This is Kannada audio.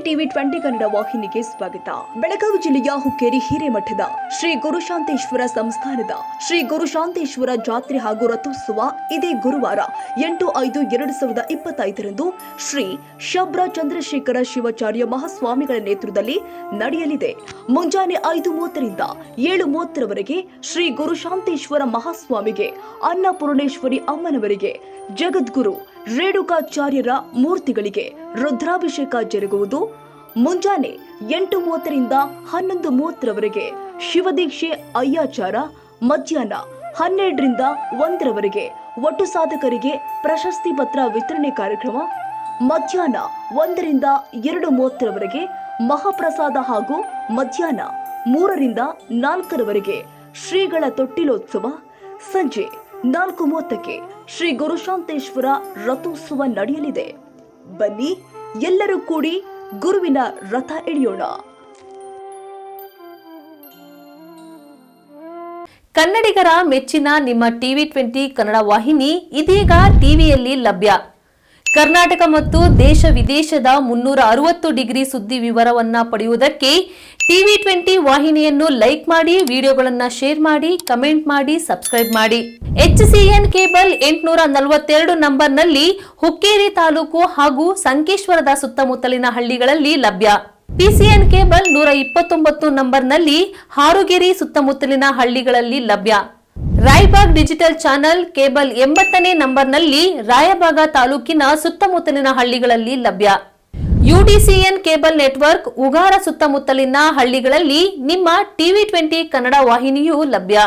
ಟಿವಿ 20 ಕನ್ನಡ ವಾಹಿನಿಗೆ ಸ್ವಾಗತ. ಬೆಳಗಾವಿ ಜಿಲ್ಲೆಯ ಹುಕ್ಕೇರಿ ಹಿರೇಮಠದ ಶ್ರೀ ಗುರುಶಾಂತೇಶ್ವರ ಸಂಸ್ಥಾನದ ಶ್ರೀ ಗುರುಶಾಂತೇಶ್ವರ ಜಾತ್ರೆ ಹಾಗೂ ರಥೋತ್ಸವ ಇದೇ ಗುರುವಾರ 8/5/2025 ಶ್ರೀ ಶಬ್ರ ಚಂದ್ರಶೇಖರ ಶಿವಾಚಾರ್ಯ ಮಹಾಸ್ವಾಮಿಗಳ ನೇತೃತ್ವದಲ್ಲಿ ನಡೆಯಲಿದೆ. ಮುಂಜಾನೆ 5:30 ರಿಂದ 7:30 ರವರೆಗೆ ಶ್ರೀ ಗುರುಶಾಂತೇಶ್ವರ ಮಹಾಸ್ವಾಮಿಗೆ, ಅನ್ನಪೂರ್ಣೇಶ್ವರಿ ಅಮ್ಮನವರಿಗೆ, ಜಗದ್ಗುರು ರೇಣುಕಾಚಾರ್ಯರ ಮೂರ್ತಿಗಳಿಗೆ ರುದ್ರಾಭಿಷೇಕ ಜರುಗುವುದು. ಮುಂಜಾನೆ 8:30 ರಿಂದ 11:30 ರವರೆಗೆ ಶಿವದೀಕ್ಷೆ ಅಯ್ಯಾಚಾರ, ಮಧ್ಯಾಹ್ನ 12 ರಿಂದ 1 ರವರೆಗೆ ಒಟ್ಟು ಸಾಧಕರಿಗೆ ಪ್ರಶಸ್ತಿ ಪತ್ರ ವಿತರಣೆ ಕಾರ್ಯಕ್ರಮ, ಮಧ್ಯಾಹ್ನ 1 ರಿಂದ 2:30 ರವರೆಗೆ ಮಹಾಪ್ರಸಾದ ಹಾಗೂ ಮಧ್ಯಾಹ್ನ 3 ರಿಂದ 4 ರವರೆಗೆ ಶ್ರೀಗಳ ತೊಟ್ಟಿಲೋತ್ಸವ, ಸಂಜೆ 4:30ಕ್ಕೆ ಶ್ರೀ ಗುರುಶಾಂತೇಶ್ವರ ರಥೋತ್ಸವ ನಡೆಯಲಿದೆ. ಬನ್ನಿ, ಎಲ್ಲರೂ ಕೂಡಿ ಗುರುವಿನ ರಥ ಎಳೆಯೋಣ. ಕನ್ನಡಿಗರ ಮೆಚ್ಚಿನ ನಿಮ್ಮ ಟಿವಿ 20 ಕನ್ನಡ ವಾಹಿನಿ ಇದೀಗ ಟಿವಿಯಲ್ಲಿ ಲಭ್ಯ. ಕರ್ನಾಟಕ ಮತ್ತು ದೇಶ ವಿದೇಶದ 360 ಡಿಗ್ರಿ ಸುದ್ದಿ ವಿವರವನ್ನ ಪಡೆಯುವುದಕ್ಕೆ ಟಿವಿ 20 ವಾಹಿನಿಯನ್ನು ಲೈಕ್ ಮಾಡಿ, ವಿಡಿಯೋಗಳನ್ನು ಶೇರ್ ಮಾಡಿ, ಕಮೆಂಟ್ ಮಾಡಿ, ಸಬ್ಸ್ಕ್ರೈಬ್ ಮಾಡಿ. HCN ಕೇಬಲ್ 842 ನಂಬರ್ನಲ್ಲಿ ಹುಕ್ಕೇರಿ ತಾಲೂಕು ಹಾಗೂ ಸಂಕೇಶ್ವರದ ಸುತ್ತಮುತ್ತಲಿನ ಹಳ್ಳಿಗಳಲ್ಲಿ ಲಭ್ಯ. PCN ಕೇಬಲ್ 129 ನಂಬರ್ನಲ್ಲಿ ಹಾರುಗೆರೆ ಸುತ್ತಮುತ್ತಲಿನ ಹಳ್ಳಿಗಳಲ್ಲಿ ಲಭ್ಯ. ರಾಯಬಾಗ್ ಡಿಜಿಟಲ್ ಚಾನೆಲ್ ಕೇಬಲ್ 80ನೇ ನಂಬರ್ನಲ್ಲಿ ರಾಯಬಾಗ ತಾಲೂಕಿನ ಸುತ್ತಮುತ್ತಲಿನ ಹಳ್ಳಿಗಳಲ್ಲಿ ಲಭ್ಯ. UDCN ಕೇಬಲ್ ನೆಟ್ವರ್ಕ್ ಉಗಾರ ಸುತ್ತಮುತ್ತಲಿನ ಹಳ್ಳಿಗಳಲ್ಲಿ ನಿಮ್ಮ ಟಿವಿ 20 ಕನ್ನಡ ವಾಹಿನಿಯೂ ಲಭ್ಯ.